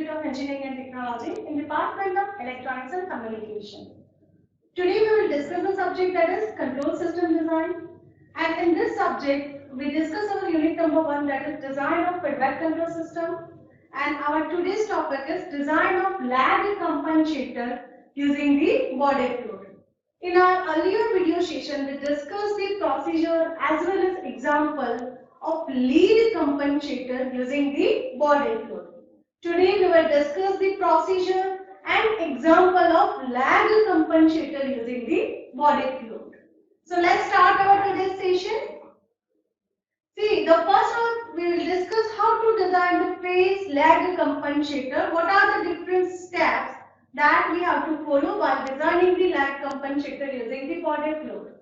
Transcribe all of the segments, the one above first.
Institute of Engineering and Technology in Department of Electronics and Communication. Today we will discuss the subject that is control system design, and in this subject we discuss our unit number 1, that is design of feedback control system, and our today's topic is design of lag compensator using the body fluid. In our earlier video session we discussed the procedure as well as example of lead compensator using the body fluid. Today we will discuss the procedure and example of lag compensator using the body fluid. So let's start our today's session. See, the first one we will discuss how to design the phase lag compensator. What are the different steps that we have to follow while designing the lag compensator using the body fluid.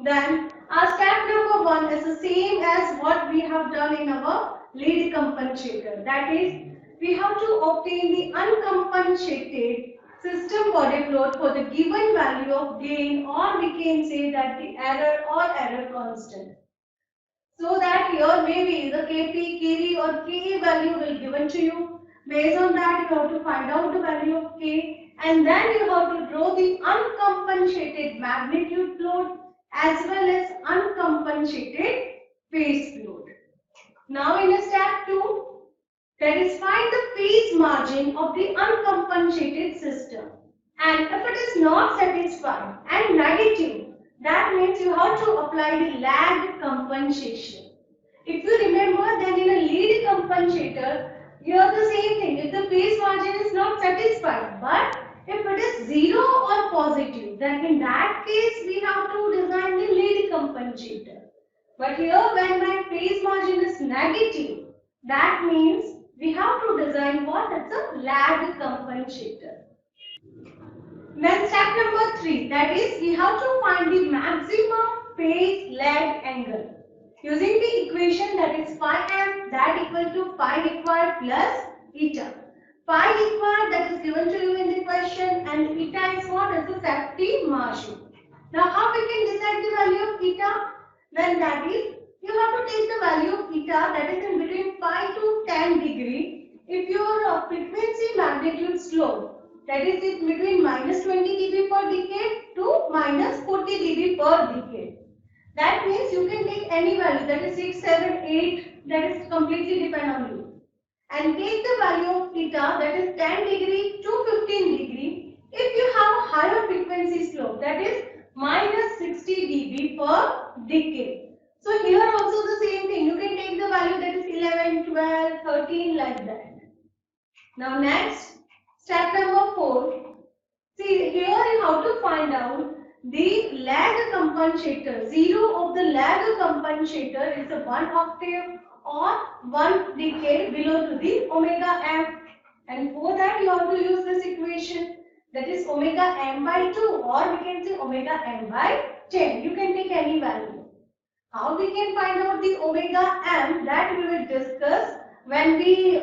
Then our step number 1 is the same as what we have done in our lead compensator. That is, we have to obtain the uncompensated system body fluid for the given value of gain, or we can say that the error or error constant. So that here maybe the Kp, Kv or Ka value will given to you. Based on that you have to find out the value of K, and then you have to draw the uncompensated magnitude load as well as uncompensated phase load. Now in step 2, that is find the phase margin of the uncompensated system, and if it is not satisfied and negative, that means you have to apply the lag compensation. If you remember, then in a lead compensator you have the same thing. If the phase margin is not satisfied, but if it is 0 or positive, then in that case we have to design the lead compensator. But here when my phase margin is negative, that means we have to design what? It's a lag compensator. Then step number 3, that is we have to find the maximum phase lag angle using the equation that is phi m, that equal to phi required plus eta. Phi required, that is given to you in the question, and eta is what? It's a safety margin. Now how we can decide the value of eta? Then that is, you have to take the value of eta, that is in between 5 to 10 degree. If your frequency magnitude slope, that is in between minus 20 dB per decade to minus 40 dB per decade. That means you can take any value, that is 6, 7, 8, that is completely depend on you. And take the value of theta, that is 10 degree to 15 degree. If you have a higher frequency slope, that is minus 60 dB per decade. So here also the same thing, you can take the value that is 11, 12, 13 like that. Now next, step number 4. See, here you have to find out the lag compensator. 0 of the lag compensator is a 1 octave or 1 decade below to the omega m. And for that you have to use this equation, that is omega m by 2, or we can say omega m by 10. You can take any value. How we can find out the omega m, that we will discuss when we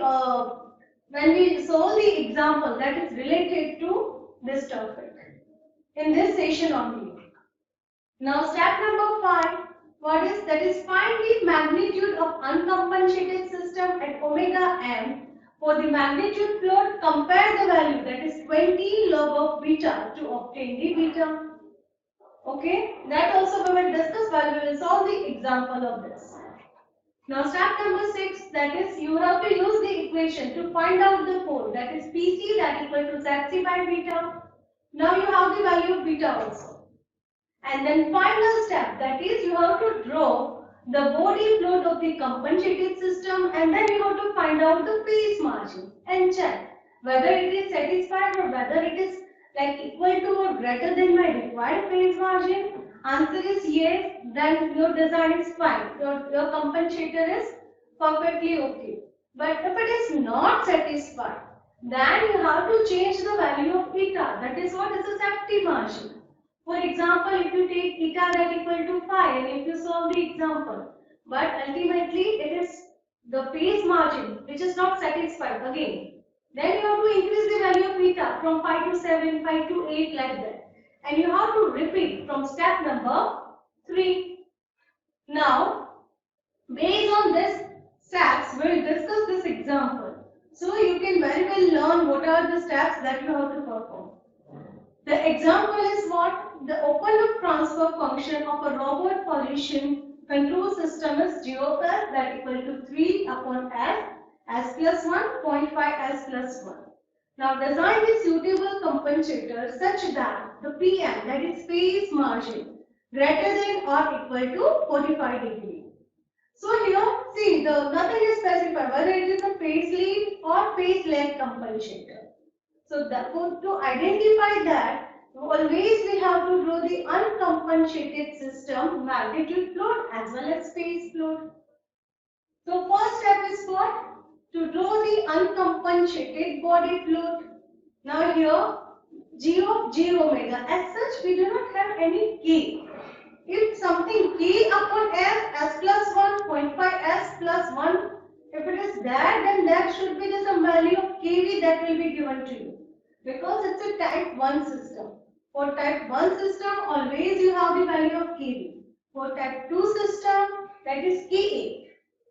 solve the example that is related to this topic in this session only. Now step number 5, what is that is find the magnitude of uncompensated system at omega m. For the magnitude plot, compare the value, that is 20 log of beta, to obtain the beta. Okay, that also we will discuss while we will solve the example of this. Now step number 6, that is you have to use the equation to find out the pole, that is PC, that equal to ZC by beta. Now you have the value of beta also. And then final step, that is you have to draw the body fluid of the compensated system, and then you have to find out the phase margin and check whether it is satisfied or whether it is like equal to or greater than my required phase margin. Answer is yes, then your design is fine. Your compensator is perfectly okay. But if it is not satisfied, then you have to change the value of eta. That is what is a safety margin. For example, if you take eta that equal to 5 and if you solve the example, but ultimately it is the phase margin which is not satisfied again, then you have to increase the value of eta from 5 to 7, 5 to 8 like that. And you have to repeat from step number 3. Now, based on this steps, we will discuss this example. So you can very well learn what are the steps that you have to perform. The example is what? The open loop transfer function of a robot pollution control system is G of S that equal to 3 upon S plus 1, 0.5 S plus 1. Now design the suitable compensator such that the PM, that is phase margin, greater than or equal to 45 degree. So here, see, nothing is specified whether it is a phase lead or phase lag compensator. So therefore, to identify that, always we have to draw the uncompensated system magnitude float as well as phase float. So first step is what? To draw the uncompensated body float. Now here, G of J omega. As such, we do not have any K. If something K upon S plus 1, 0.5 S plus 1, if it is there, then that should be the some value of KV that will be given to you. Because it's a type 1 system. For type 1 system, always you have the value of KV. For type 2 system, that is KA.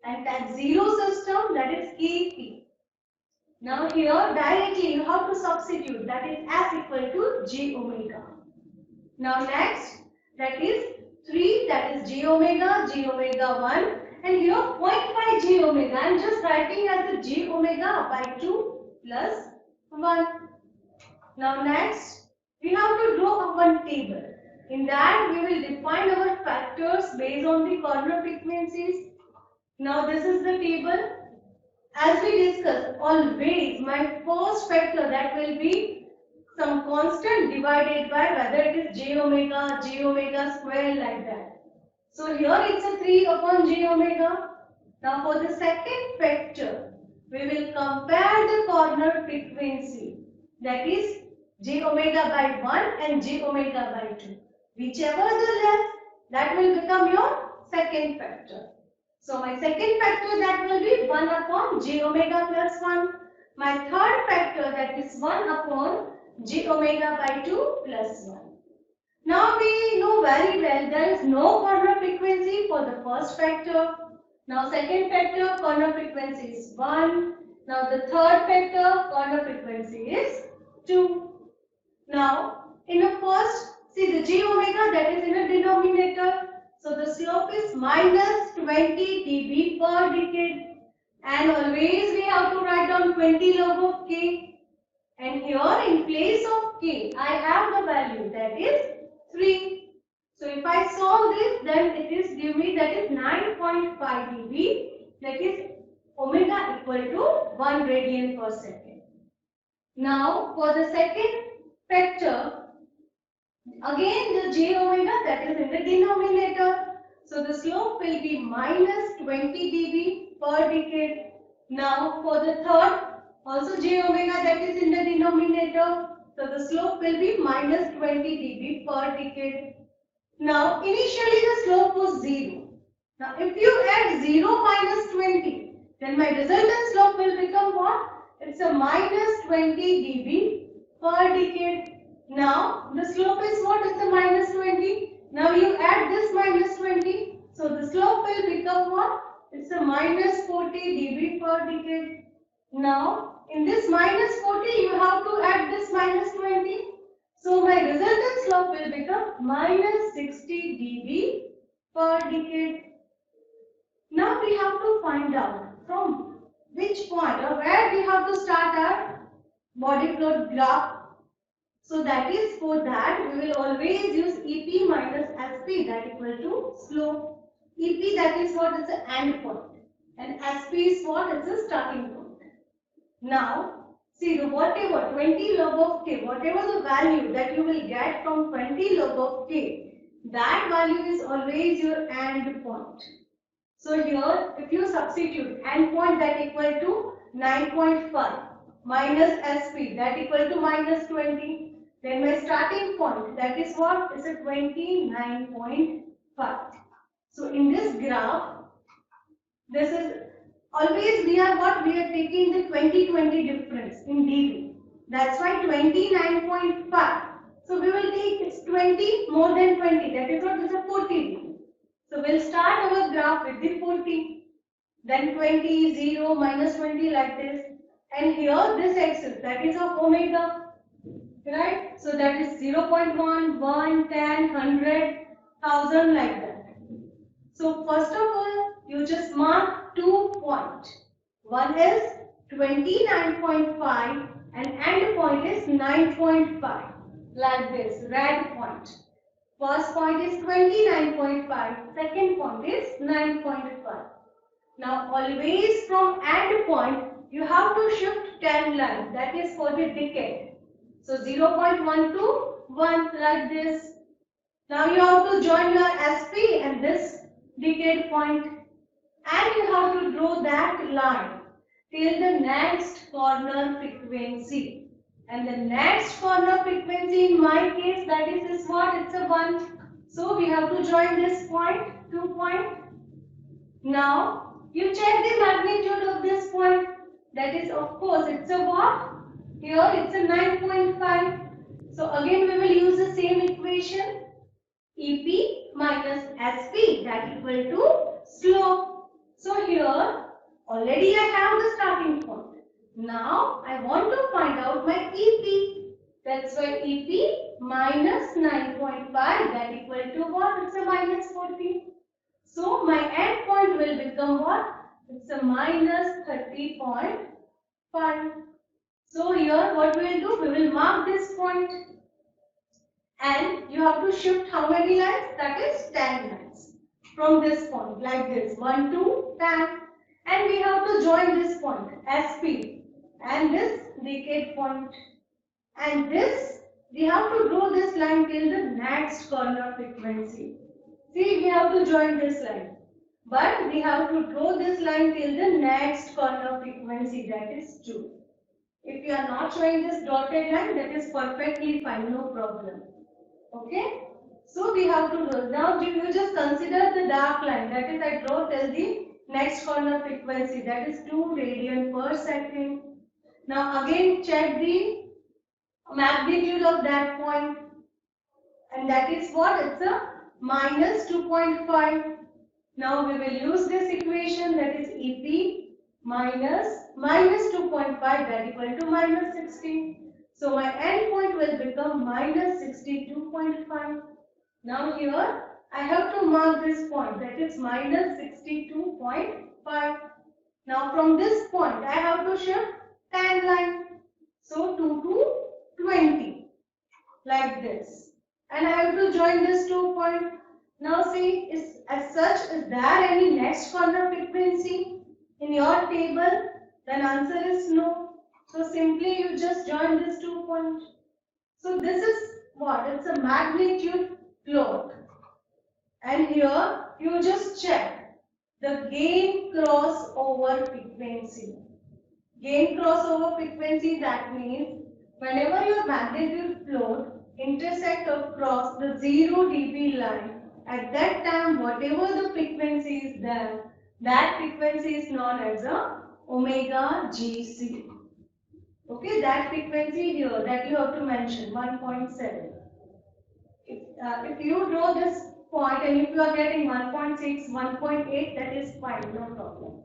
And type 0 system, that is KP. Now here, directly you have to substitute, that is S equal to J omega. Now next, that is 3, that is J omega 1. And here 0.5 J omega, I am just writing as the J omega by 2 plus 1. Now next, we have to draw one table. In that, we will define our factors based on the corner frequencies. Now this is the table. As we discussed, always my first factor that will be some constant divided by whether it is J omega square like that. So here it's a 3 upon J omega. Now for the second factor, we will compare the corner frequency, that is J omega by 1 and J omega by 2. Whichever the less, that will become your second factor. So my second factor that will be 1 upon J omega plus 1. My third factor that is 1 upon J omega by 2 plus 1. Now we know very well there is no corner frequency for the first factor. Now second factor corner frequency is 1. Now the third factor corner frequency is 2. Now in the first, see the J omega that is in a denominator. So the slope is minus 20 dB per decade. And always we have to write down 20 log of K. And here in place of K, I have the value that is 3. So if I solve this, then it is give me that is 9.5 dB, that is omega equal to 1 radian per second. Now for the second factor, again the J omega that is in the denominator. So the slope will be minus 20 dB per decade. Now for the third, also J omega that is in the denominator. So the slope will be minus 20 dB per decade. Now initially the slope was 0. Now if you add 0 minus 20, then my resultant slope will become what? It's a minus 20 dB per decade. Now the slope is what? It's a minus 20. Now you add this minus 20. So the slope will become what? It's a minus 40 dB per decade. Now in this minus 40 you have to add this minus 20. So my resultant slope will become minus 60 dB per decade. Now we have to find out from which point or where we have to start our body float graph. So that is, for that we will always use EP minus SP that equal to slope. EP that is what is the end point and SP is what is the starting point. Now see the whatever 20 log of K, whatever the value that you will get from 20 log of K, that value is always your end point. So here if you substitute end point that equal to 9.5 minus SP that equal to minus 20. Then my starting point, that is what? Is a 29.5. So in this graph, this is always we are what? We are taking the 20-20 difference in dB. That's why 29.5. So we will take it's 20 more than 20. That is what? Is a 40 dB. So we'll start our graph with the 40. Then 20, 0, minus 20 like this. and here this axis, that is of omega, right? So that is 0.1, 1, 10, 100, 1000 like that. So first of all, you just mark 2 points. One is 29.5 and end point is 9.5, like this, red point. First point is 29.5, second point is 9.5. Now always from end point, you have to shift 10 lines, that is for the decade. So 0.1 to 1 like this. Now you have to join your SP and this decade point, and you have to draw that line till the next corner frequency. And the next corner frequency in my case, that is what? It's a 1. So we have to join this point, 2 point. Now you check the magnitude of this point. That is, of course, it's a what? Here it's a 9.5. So again we will use the same equation. EP minus SP, that equal to slope. So here already I have the starting point. Now I want to find out my EP. That's why EP minus 9.5, that equal to what? It's a minus 40. So my end point will become what? It's a minus 30.5. So here what we will do? We will mark this point. And you have to shift how many lines? That is 10 lines. From this point, like this, 1 to 10. And we have to join this point, SP, and this decade point. And this, we have to draw this line till the next corner frequency. See, we have to join this line. But we have to draw this line till the next corner frequency, that is 2. If you are not showing this dotted line, that is perfectly fine, no problem. Okay, so we have to draw. Now you just consider the dark line, that is I draw till the next corner frequency, that is 2 radian per second. Now again check the magnitude of that point, and that is what? It's a minus 2.5. Now we will use this equation, that is EP minus 2.5, that equal to minus 60. So my end point will become minus 62.5. Now here I have to mark this point, that is minus 62.5. Now from this point I have to shift 10 lines. So 2 to 20, like this. And I have to join this 2 point. Now see, as such, is there any next corner frequency in your table? Then answer is no. So simply you just join this 2 point. So this is what? It's a magnitude plot. And here you just check the gain crossover frequency. Gain crossover frequency, that means whenever your magnitude plot intersect across the 0 dB line, at that time whatever the frequency is there, that frequency is known as a omega GC. Okay, that frequency here that you have to mention 1.7. If you draw this point and if you are getting 1.6, 1.8, that is fine, no problem.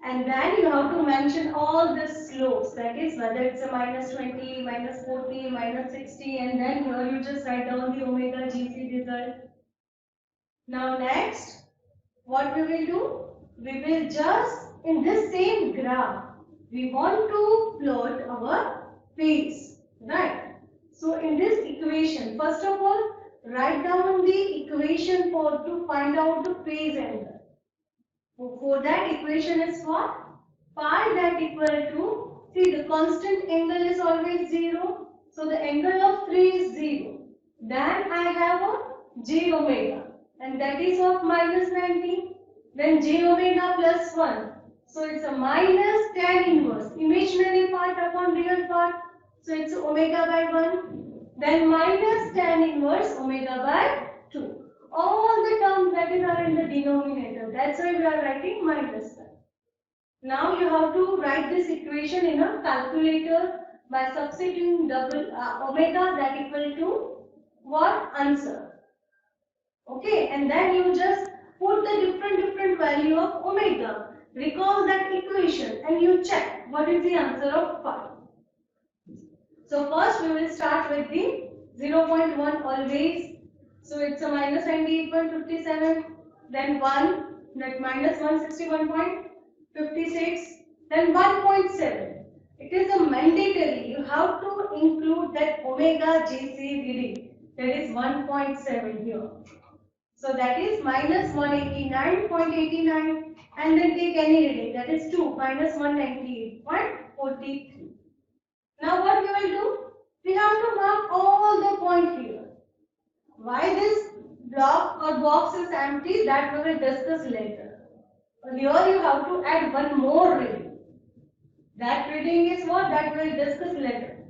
And then you have to mention all the slopes, that is whether it's a minus 20, minus 40, minus 60, and then here you just write down the omega GC result. Now next, what we will do? We will just, in this same graph, we want to plot our phase, right? So in this equation, first of all, write down the equation to find out the phase angle. For that equation is what? Pi, that equal to, see the constant angle is always 0. So the angle of 3 is 0. Then I have a j omega, and that is of minus 90. Then j omega plus 1. So it's a minus tan inverse, imaginary part upon real part. So it's omega by 1. Then minus tan inverse omega by 2. All the terms that are in the denominator. That's why we are writing minus 1. Now you have to write this equation in a calculator by substituting omega, that equal to what? Answer. Okay, and then you just put the different value of omega. recall that equation and you check what is the answer of phi. So first we will start with the 0.1 always. So it's a minus 98.57, then 1, that minus 161.56, then 1.7. It is a mandatory, you have to include that omega GC reading, that is 1.7 here. So that is minus 189.89 and then take any reading, that is 2 minus 198.43. Now what we will do? We have to mark all the point here. Why this block or box is empty, that we will discuss later. But here you have to add one more reading. That reading is what? That we will discuss later.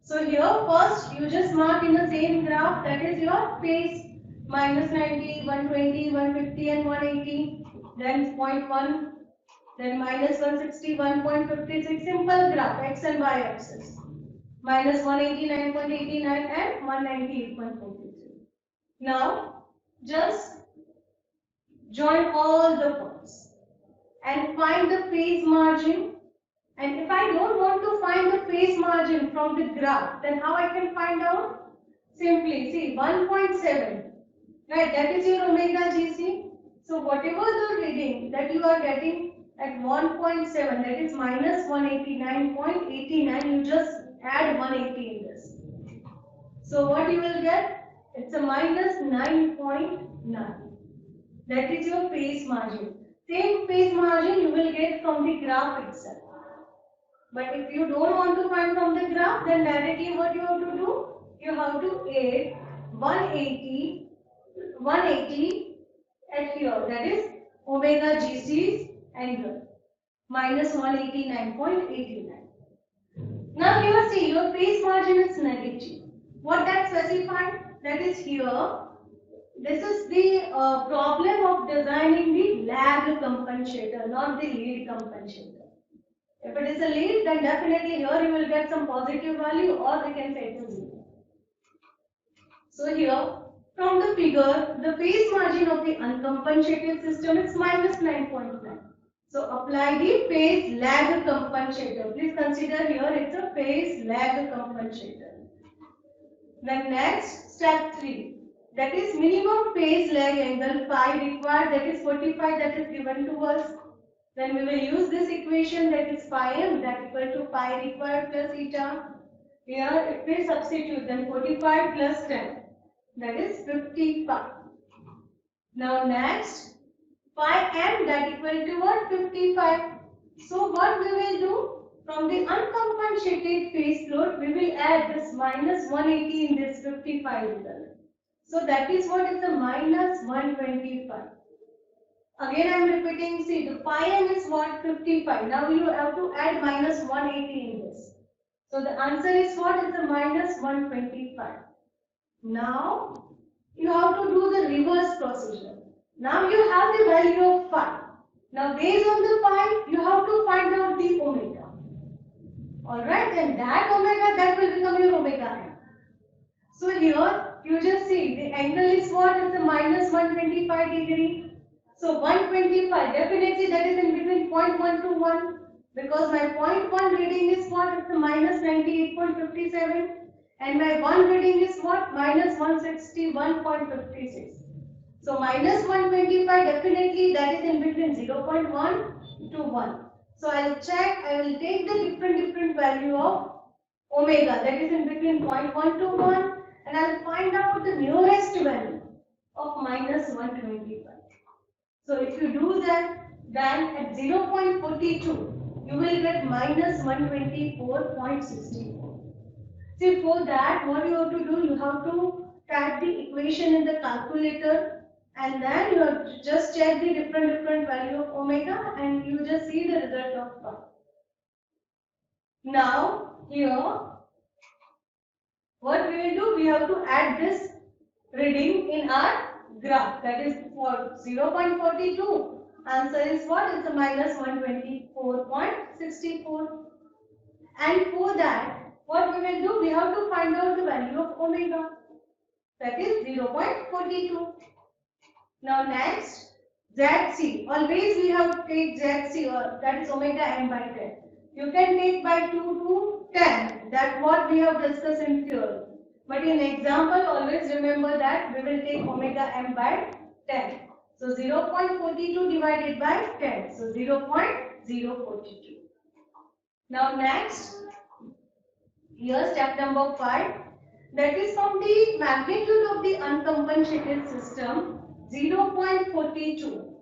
So here first you just mark in the same graph, that is your phase minus 90, 120, 150 and 180. Then 0.1, then minus 161.56, simple graph, x and y axis. Minus 189.89 and 198.43. Now, just join all the points and find the phase margin. And if I don't want to find the phase margin from the graph, then how I can find out? Simply, see, 1.7, right, that is your omega GC. So, whatever the reading that you are getting at 1.7, that is minus 189.89, you just add 180 in this. So what you will get? It's a minus 9.9. That is your phase margin. Same phase margin you will get from the graph itself. But if you don't want to find from the graph, then directly what you have to do? You have to add 180 at here. That is omega GC's angle. Minus 189.89. Now here see, your phase margin is negative. What that specifies? That is here. This is the problem of designing the lag compensator, not the lead compensator. If it is a lead, then definitely here you will get some positive value, or we can say it is 0. So here, from the figure, the phase margin of the uncompensated system is minus 9.9. So apply the phase lag compensator. Please consider here it's a phase lag compensator. Then next, step 3. That is minimum phase lag angle phi required, that is 45, that is given to us. Then we will use this equation, that is phi m, that equal to phi required plus eta. Here if we substitute, then 45 plus 10, that is 55. Now next, phi m, that equal to what? 55. So what we will do? From the uncompensated phase float, we will add this minus 180 in this 55 result. So that is what is the minus 125. Again I am repeating, see, the phi m is what? 55. Now you have to add minus 180 in this. So the answer is what? It's a minus 125. Now you have to do the reverse procedure. Now you have the value of phi. Now based on the phi, you have to find out the omega. Alright, then that omega, that will become your omega m. So here, you just see, the angle is what? It's a minus 125 degree. So 125, definitely that is in between 0.1 to 1. Because my 0.1 reading is what? It's a minus 98.57. And my 1 reading is what? Minus 161.56. So minus 125, definitely that is in between 0.1 to 1. So I will check, I will take the different value of omega, that is in between 0.1 to 1, and I will find out the nearest value of minus 125. So if you do that, then at 0.42, you will get minus 124.64. See, for that, what you have to do, you have to type the equation in the calculator, and then you have to just check the different value of omega, and you just see the result of phi. Now here, what we will do, we have to add this reading in our graph, that is for 0.42. Answer is what? It's a minus 124.64. And for that, what we will do, we have to find out the value of omega, that is 0.42. Now next, ZC, always we have to take ZC, or that is omega m by 10. You can take by 2 to 10. That's what we have discussed in theory. But in example, always remember that we will take omega m by 10. So 0.42 divided by 10. So 0.042. Now next, here step number 5. That is from the magnitude of the uncompensated system, 0.42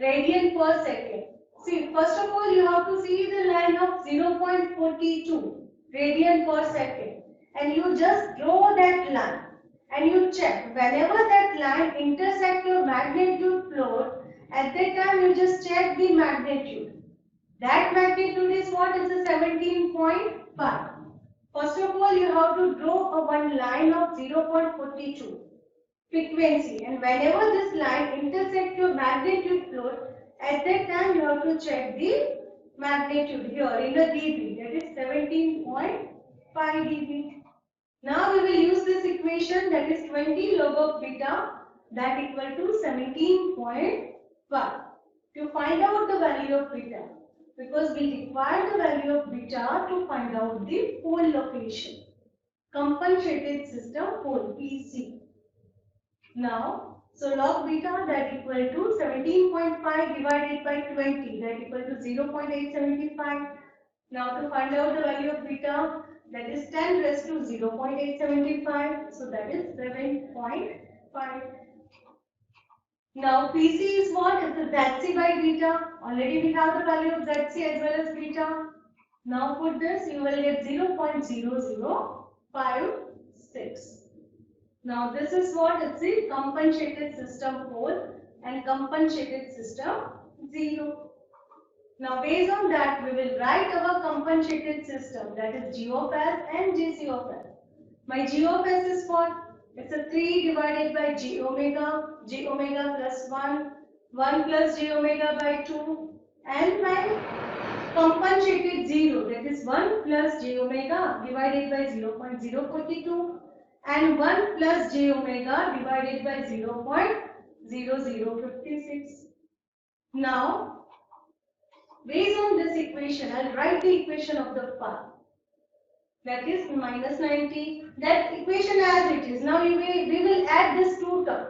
radian per second. See, first of all, you have to see the line of 0.42 radian per second, and you just draw that line and you check whenever that line intersects your magnitude float. At that time, you just check the magnitude. That magnitude is what? Is a 17.5. First of all, you have to draw a one line of 0.42 frequency, and whenever this line intersects your magnitude float, at that time you have to check the magnitude here in the dB, that is 17.5 dB. Now we will use this equation, that is 20 log of beta, that equal to 17.5 to find out the value of beta, because we require the value of beta to find out the pole location. Compensated system pole, PC. Now, so log beta, that equal to 17.5 divided by 20, that equal to 0.875. Now to find out the value of beta, that is 10 raised to 0.875, so that is 7.5. Now PC is what? It's the ZC by beta. Already we have the value of ZC as well as beta. Now put this, you will get 0.0056. Now this is what? It's the compensated system pole and compensated system 0. Now based on that, we will write our compensated system, that is G of S and GC of S. My G of S is what? It's a 3 divided by G omega plus 1, 1 plus G omega by 2, and my compensated 0, that is 1 plus J omega divided by 0.042, and 1 plus J omega divided by 0.0056. Now, based on this equation, I'll write the equation of the phi. That is minus 90. That equation as it is. Now we will add this two term.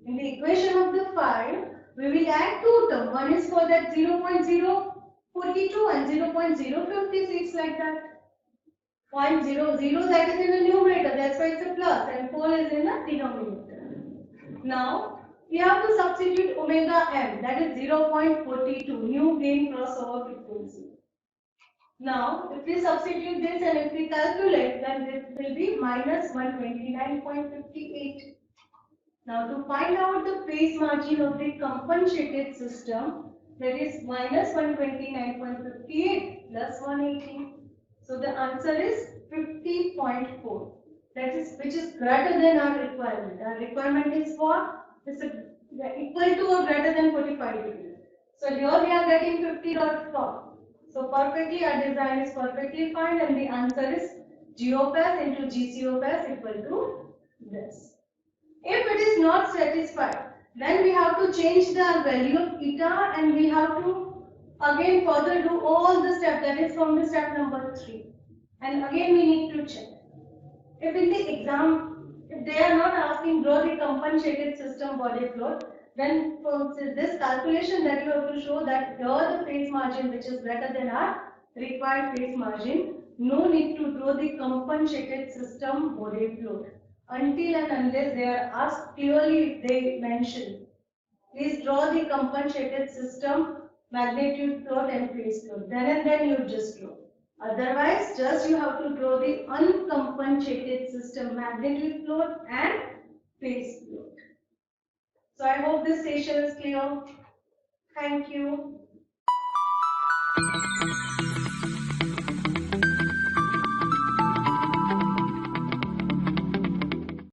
In the equation of the phi, we will add two term. One is for that 0.042 and 0.056, like that. 0.00, that is in the numerator, that's why it's a plus, and 4 is in the denominator. Now, we have to substitute omega m, that is 0.42, new gain crossover frequency. Now, if we substitute this and if we calculate, then this will be minus 129.58. Now, to find out the phase margin of the compensated system, that is minus 129.58 plus 180. So the answer is 50.4. That is, which is greater than our requirement. Our requirement is what? It's equal to or greater than 45 degrees. So here we are getting 50.4. So perfectly, our design is perfectly fine, and the answer is G of S into GC of S equal to this. If it is not satisfied, then we have to change the value of eta, and we have to again further do all the steps, that is from the step number 3. And again we need to check. If in the exam, if they are not asking draw the compensated system body float, then for this calculation that you have to show that here the phase margin which is greater than our required phase margin, no need to draw the compensated system body float until and unless they are asked clearly, they mention. Please draw the compensated system magnitude float and phase float. Then and then you just draw. Otherwise, just you have to draw the uncompensated system magnitude float and phase float. So I hope this session is clear. Thank you.